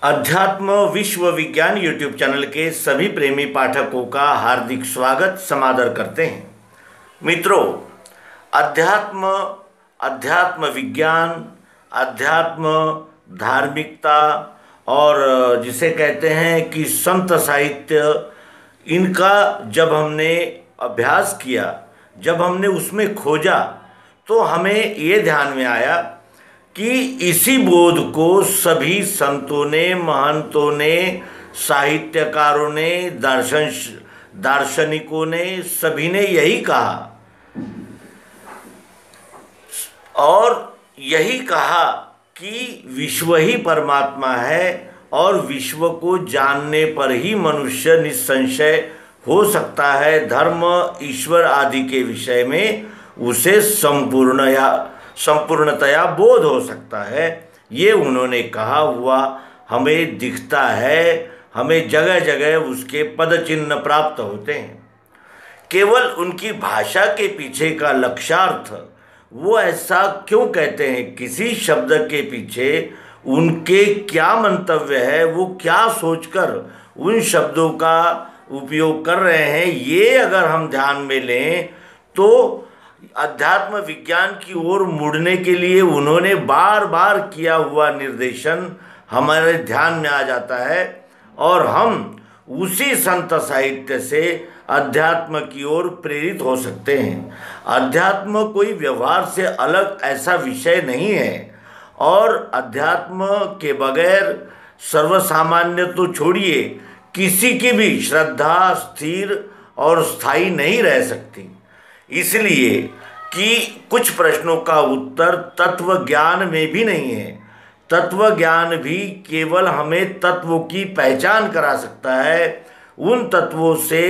अध्यात्म विश्व विज्ञान यूट्यूब चैनल के सभी प्रेमी पाठकों का हार्दिक स्वागत समादर करते हैं। मित्रों, अध्यात्म अध्यात्म विज्ञान, अध्यात्म धार्मिकता और जिसे कहते हैं कि संत साहित्य, इनका जब हमने अभ्यास किया, जब हमने उसमें खोजा, तो हमें ये ध्यान में आया कि इसी बोध को सभी संतों ने, महंतों ने, साहित्यकारों ने, दार्शनिकों ने, सभी ने यही कहा और यही कहा कि विश्व ही परमात्मा है और विश्व को जानने पर ही मनुष्य निसंशय हो सकता है। धर्म, ईश्वर आदि के विषय में उसे संपूर्णतया बोध हो सकता है। ये उन्होंने कहा हुआ हमें दिखता है, हमें जगह जगह उसके पद चिन्ह प्राप्त होते हैं। केवल उनकी भाषा के पीछे का लक्ष्यार्थ, वो ऐसा क्यों कहते हैं, किसी शब्द के पीछे उनके क्या मंतव्य है, वो क्या सोचकर उन शब्दों का उपयोग कर रहे हैं, ये अगर हम ध्यान में लें तो अध्यात्म विज्ञान की ओर मुड़ने के लिए उन्होंने बार बार किया हुआ निर्देशन हमारे ध्यान में आ जाता है और हम उसी संत साहित्य से अध्यात्म की ओर प्रेरित हो सकते हैं। अध्यात्म कोई व्यवहार से अलग ऐसा विषय नहीं है और अध्यात्म के बगैर सर्वसामान्य तो छोड़िए, किसी की भी श्रद्धा स्थिर और स्थायी नहीं रह सकती। इसलिए कि कुछ प्रश्नों का उत्तर तत्व ज्ञान में भी नहीं है। तत्व ज्ञान भी केवल हमें तत्वों की पहचान करा सकता है। उन तत्वों से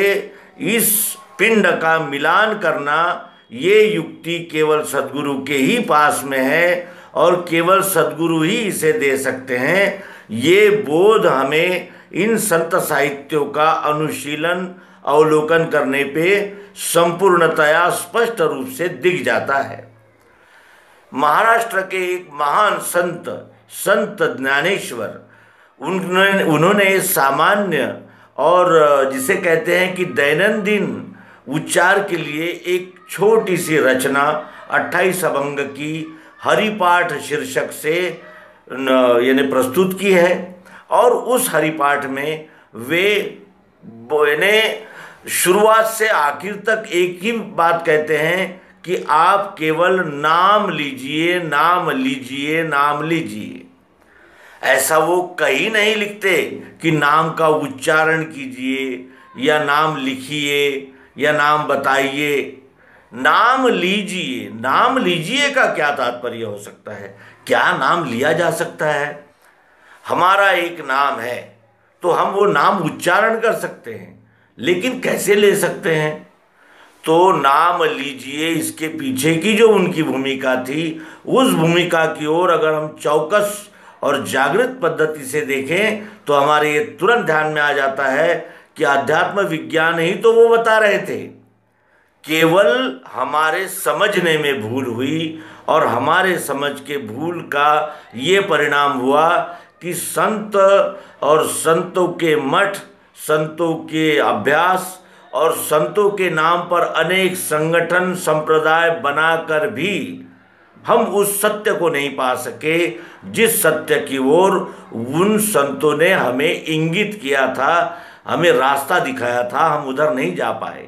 इस पिंड का मिलान करना, ये युक्ति केवल सद्गुरु के ही पास में है और केवल सद्गुरु ही इसे दे सकते हैं। ये बोध हमें इन संत साहित्यों का अनुशीलन, अवलोकन करने पे संपूर्णतया स्पष्ट रूप से दिख जाता है। महाराष्ट्र के एक महान संत ज्ञानेश्वर, उन्होंने सामान्य और जिसे कहते हैं कि दैनंदिन उच्चार के लिए एक छोटी सी रचना 28 अभंग की हरिपाठ शीर्षक से यानी प्रस्तुत की है और उस हरिपाठ में वे शुरुआत से आखिर तक एक ही बात कहते हैं कि आप केवल नाम लीजिए, नाम लीजिए, नाम लीजिए। ऐसा वो कहीं नहीं लिखते कि नाम का उच्चारण कीजिए या नाम लिखिए या नाम बताइए। नाम लीजिए, नाम लीजिए का क्या तात्पर्य हो सकता है? क्या नाम लिया जा सकता है? हमारा एक नाम है तो हम वो नाम उच्चारण कर सकते हैं, लेकिन कैसे ले सकते हैं? तो नाम लीजिए, इसके पीछे की जो उनकी भूमिका थी, उस भूमिका की ओर अगर हम चौकस और जागृत पद्धति से देखें तो हमारे ये तुरंत ध्यान में आ जाता है कि अध्यात्म विज्ञान ही तो वो बता रहे थे। केवल हमारे समझने में भूल हुई और हमारे समझ के भूल का ये परिणाम हुआ कि संत और संतों के मठ, संतों के अभ्यास और संतों के नाम पर अनेक संगठन संप्रदाय बनाकर भी हम उस सत्य को नहीं पा सके जिस सत्य की ओर उन संतों ने हमें इंगित किया था, हमें रास्ता दिखाया था। हम उधर नहीं जा पाए।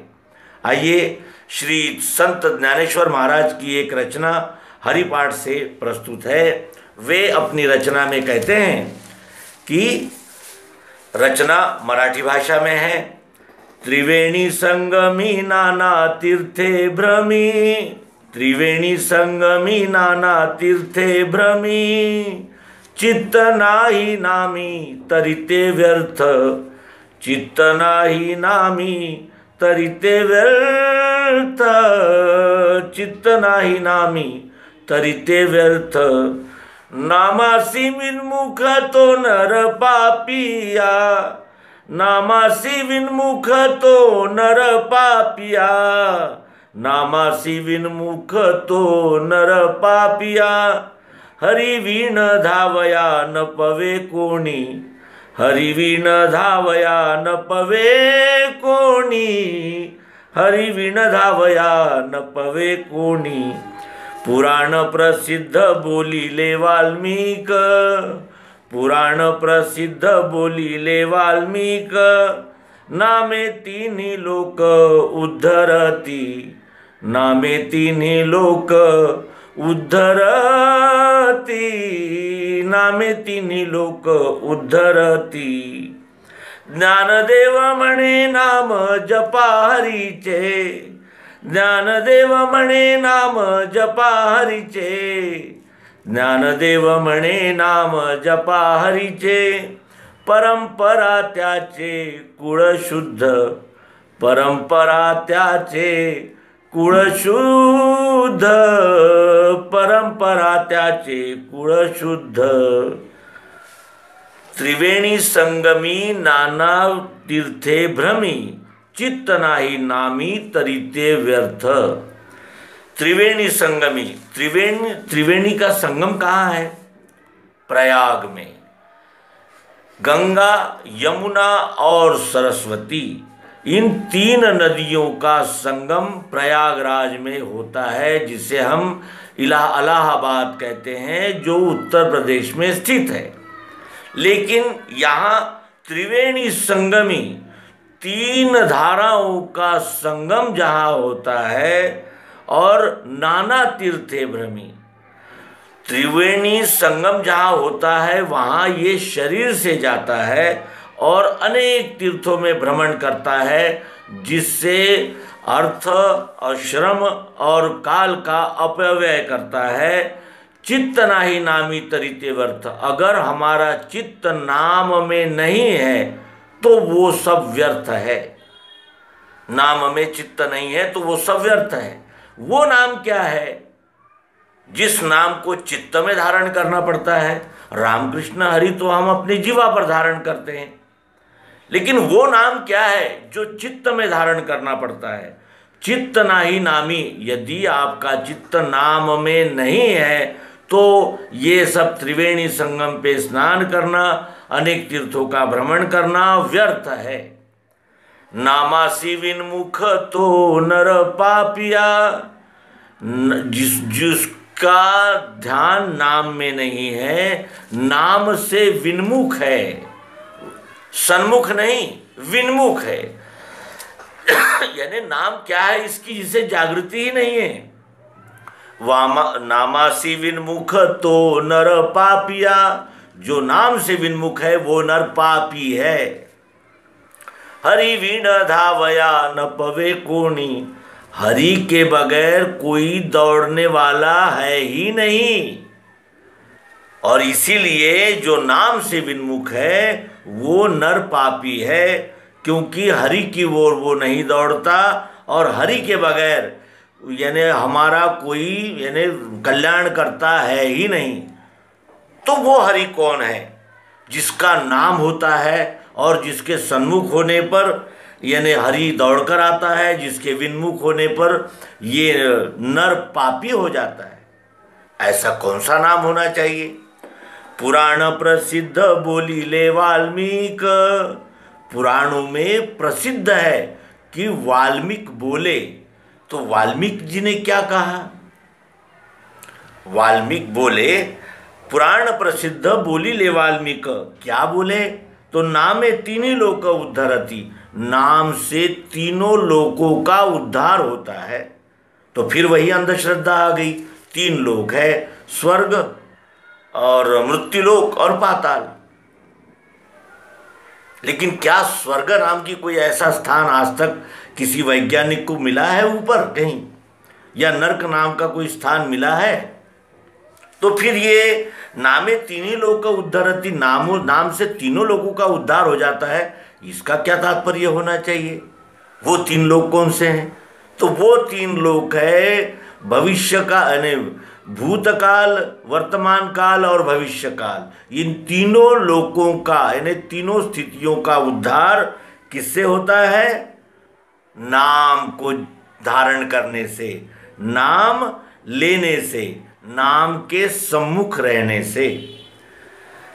आइए श्री संत ज्ञानेश्वर महाराज की एक रचना हरिपाठ से प्रस्तुत है। वे अपनी रचना में कहते हैं कि रचना मराठी भाषा में है। त्रिवेणी संगमी नाना तीर्थे भ्रमी, त्रिवेणी संगमी नाना तीर्थे भ्रमी, चित्त नाही नामी तरिते व्यर्थ, चित्त नाही नामी तरिते व्यर्थ, चित्त नाही नामी तरिते व्यर्थ, नामासी विन्मुख तो नर पापिया, नामासी विन्मुख तो नर पापिया, नामासी विन्मुख तो नर पापिया, हरि वीण धावया न पवे कोणी, हरिविण धावया न पवे कोणी, हरिविण धावया न पवे कोणी, पुराण प्रसिद्ध बोलिले वाल्मीक, पुराण प्रसिद्ध बोलिले वाल्मीक, नामे तिन्ही लोक उद्धरती, नामे तिन्ही लोक उद्धरती, नामे तिन्ही लोक उद्धरती, ज्ञानदेव म्हणे नाम जपा हरीचे, ज्ञानदेव म्हणे नाम जपा हरीचे, ज्ञानदेव म्हणे नाम जपा हरीचे, परंपरा त्याचे कुळ शुद्ध, परंपरा त्याचे कुळ शुद्ध, परंपरा त्याचे कुळ शुद्ध, त्रिवेणी संगमी नाना तीर्थे भ्रमी, चित्त नाही नामी तरिते व्यर्थ। त्रिवेणी संगमी, त्रिवेणी का संगम कहाँ है? प्रयाग में। गंगा, यमुना और सरस्वती, इन तीन नदियों का संगम प्रयागराज में होता है, जिसे हम इलाहाबाद कहते हैं, जो उत्तर प्रदेश में स्थित है। लेकिन यहाँ त्रिवेणी संगमी, तीन धाराओं का संगम जहाँ होता है, और नाना तीर्थे भ्रमी, त्रिवेणी संगम जहाँ होता है वहाँ ये शरीर से जाता है और अनेक तीर्थों में भ्रमण करता है, जिससे अर्थ और श्रम और काल का अपव्यय करता है। चित्त नाही नामी तरिते व्यर्थ, अगर हमारा चित्त नाम में नहीं है तो वो सब व्यर्थ है। नाम में चित्त नहीं है तो वो सब व्यर्थ है। वो नाम क्या है? जिस नाम को चित्त में धारण करना पड़ता है। रामकृष्ण हरि तो हम अपनी जीवा पर धारण करते हैं, लेकिन वो नाम क्या है जो चित्त में धारण करना पड़ता है? चित्त नाही नामी, यदि आपका चित्त नाम में नहीं है तो ये सब त्रिवेणी संगम पे स्नान करना, अनेक तीर्थों का भ्रमण करना व्यर्थ है। नामासी विनमुख तो नर पापिया, जिसका ध्यान नाम में नहीं है, नाम से विनमुख है, सन्मुख नहीं विनमुख है। यानी नाम क्या है इसकी जिसे जागृति ही नहीं है। नामासी विनमुख तो नर पापिया, जो नाम से विनमुख है वो नर पापी है। हरि वीण धावया न पवे कोणी, हरि के बगैर कोई दौड़ने वाला है ही नहीं। और इसीलिए जो नाम से विनमुख है वो नर पापी है, क्योंकि हरि की ओर वो नहीं दौड़ता, और हरि के बगैर यानी हमारा कोई यानी कल्याण करता है ही नहीं। तो वो हरि कौन है? जिसका नाम होता है और जिसके सन्मुख होने पर यानी हरि दौड़कर आता है, जिसके विन्मुख होने पर ये नर पापी हो जाता है। ऐसा कौन सा नाम होना चाहिए? पुराण प्रसिद्ध बोलिले वाल्मीक, पुराणों में प्रसिद्ध है कि वाल्मीक बोले। तो वाल्मीकि जी ने क्या कहा? वाल्मीकि बोले, पुराण प्रसिद्ध बोलिले वाल्मीक, क्या बोले? तो नामे तीनी लोक उद्धरति, नाम से तीनों लोकों का उद्धार होता है। तो फिर वही अंधश्रद्धा आ गई। तीन लोक है, स्वर्ग और मृत्युलोक और पाताल। लेकिन क्या स्वर्ग नाम की कोई ऐसा स्थान आज तक किसी वैज्ञानिक को मिला है ऊपर कहीं? या नर्क नाम का कोई स्थान मिला है? तो फिर ये नामे तीनी लोक उद्धरति, नाम से तीनों लोगों का उद्धार हो जाता है, इसका क्या तात्पर्य होना चाहिए? वो तीन लोग कौन से हैं? तो वो तीन लोग है भविष्य का यानी भूतकाल, वर्तमान काल और भविष्य काल। इन तीनों लोकों का यानी तीनों स्थितियों का उद्धार किससे होता है? नाम को धारण करने से, नाम लेने से, नाम के सम्मुख रहने से।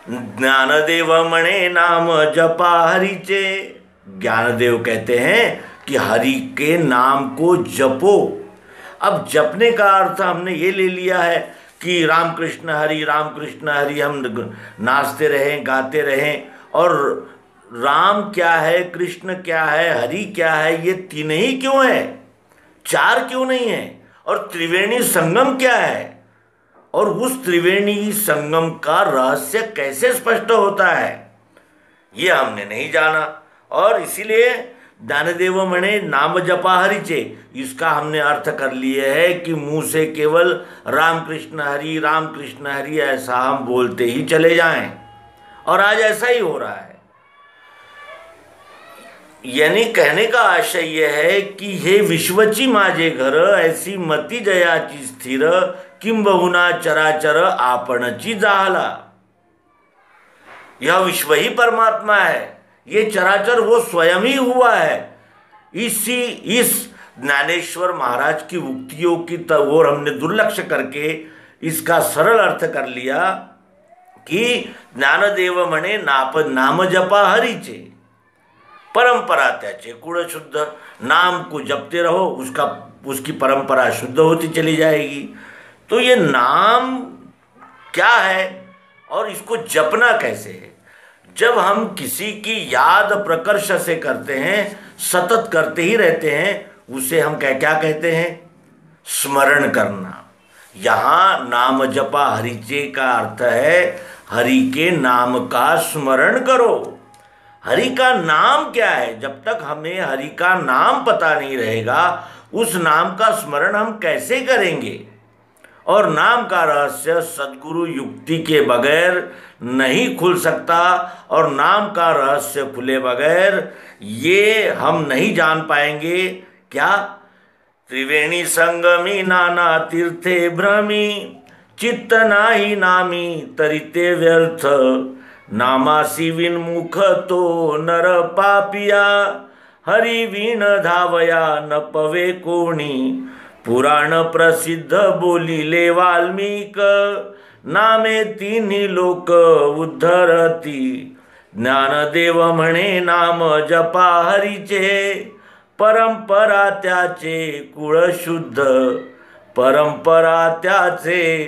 ज्ञानदेव मणे नाम जपा हरिचे। ज्ञानदेव कहते हैं कि हरि के नाम को जपो। अब जपने का अर्थ हमने ये ले लिया है कि राम कृष्ण हरि हम नाचते रहें गाते रहें, और राम क्या है, कृष्ण क्या है, हरि क्या है, ये तीन ही क्यों है, चार क्यों नहीं है, और त्रिवेणी संगम क्या है, और उस त्रिवेणी संगम का रहस्य कैसे स्पष्ट होता है, ये हमने नहीं जाना। और इसीलिए ज्ञानदेव मणे नाम जपा हरिचे, इसका हमने अर्थ कर लिए है कि मुंह से केवल राम कृष्ण हरि ऐसा हम बोलते ही चले जाएं, और आज ऐसा ही हो रहा है। यानी कहने का आशय यह है कि हे विश्वची माझे घर, ऐसी मती जयाची स्थिर, किंबहुना चराचर आपणची जाहला। यह विश्व ही परमात्मा है, ये चराचर वो स्वयं ही हुआ है। इस ज्ञानेश्वर महाराज की उक्तियों की ओर हमने दुर्लक्ष्य करके इसका सरल अर्थ कर लिया कि ज्ञानदेव मणे नाम जपा हरिचे, परंपरा त्याचे कुळ शुद्ध। नाम को जपते रहो, उसकी परंपरा शुद्ध होती चली जाएगी। तो ये नाम क्या है और इसको जपना कैसे है? जब हम किसी की याद प्रकर्ष से करते हैं, सतत करते ही रहते हैं, उसे हम क्या कहते हैं? स्मरण करना। यहाँ नाम जपा हरिचे का अर्थ है हरि के नाम का स्मरण करो। हरि का नाम क्या है? जब तक हमें हरि का नाम पता नहीं रहेगा, उस नाम का स्मरण हम कैसे करेंगे? और नाम का रहस्य सद्गुरु युक्ति के बगैर नहीं खुल सकता, और नाम का रहस्य खुले बगैर ये हम नहीं जान पाएंगे। क्या? त्रिवेणी संगमी नाना तीर्थे भ्रमी, चित्त नाही नामी तरिते व्यर्थ, नामासी विनमुख तो नर पापिया, हरि वीण धावया न पवे कोणी, पुराण प्रसिद्ध बोलिले वाल्मीक, नामे तिन्ही लोक उद्धरती, ज्ञानदेव म्हणे नाम जपा हरिचे, परंपरा त्याचे कुळ शुद्ध, परंपरा त्याचे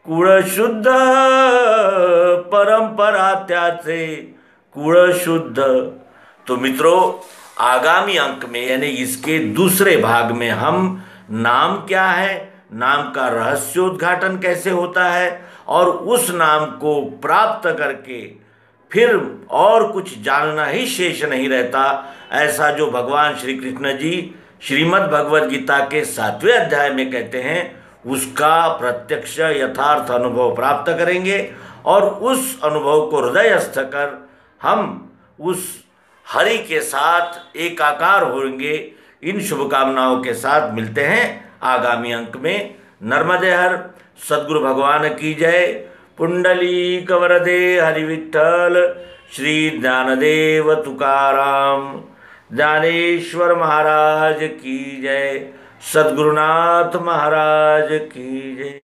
कुळ शुद्ध, परंपरा त्याचे कुळ शुद्ध। तो मित्रों, आगामी अंक में यानी इसके दूसरे भाग में हम नाम क्या है, नाम का रहस्योद्घाटन कैसे होता है, और उस नाम को प्राप्त करके फिर और कुछ जानना ही शेष नहीं रहता, ऐसा जो भगवान श्री कृष्ण जी श्रीमद् भगवद गीता के 7वें अध्याय में कहते हैं, उसका प्रत्यक्ष यथार्थ अनुभव प्राप्त करेंगे, और उस अनुभव को हृदयस्थ कर हम उस हरि के साथ एकाकार होंगे। इन शुभकामनाओं के साथ मिलते हैं आगामी अंक में। नर्मदे हर। सद्गुरु भगवान की जय। पुंडलीक वरदे हरि विठ्ठल। श्री ज्ञानदेव तुकाराम ज्ञानेश्वर महाराज की जय। सद्गुरुनाथ महाराज की जय।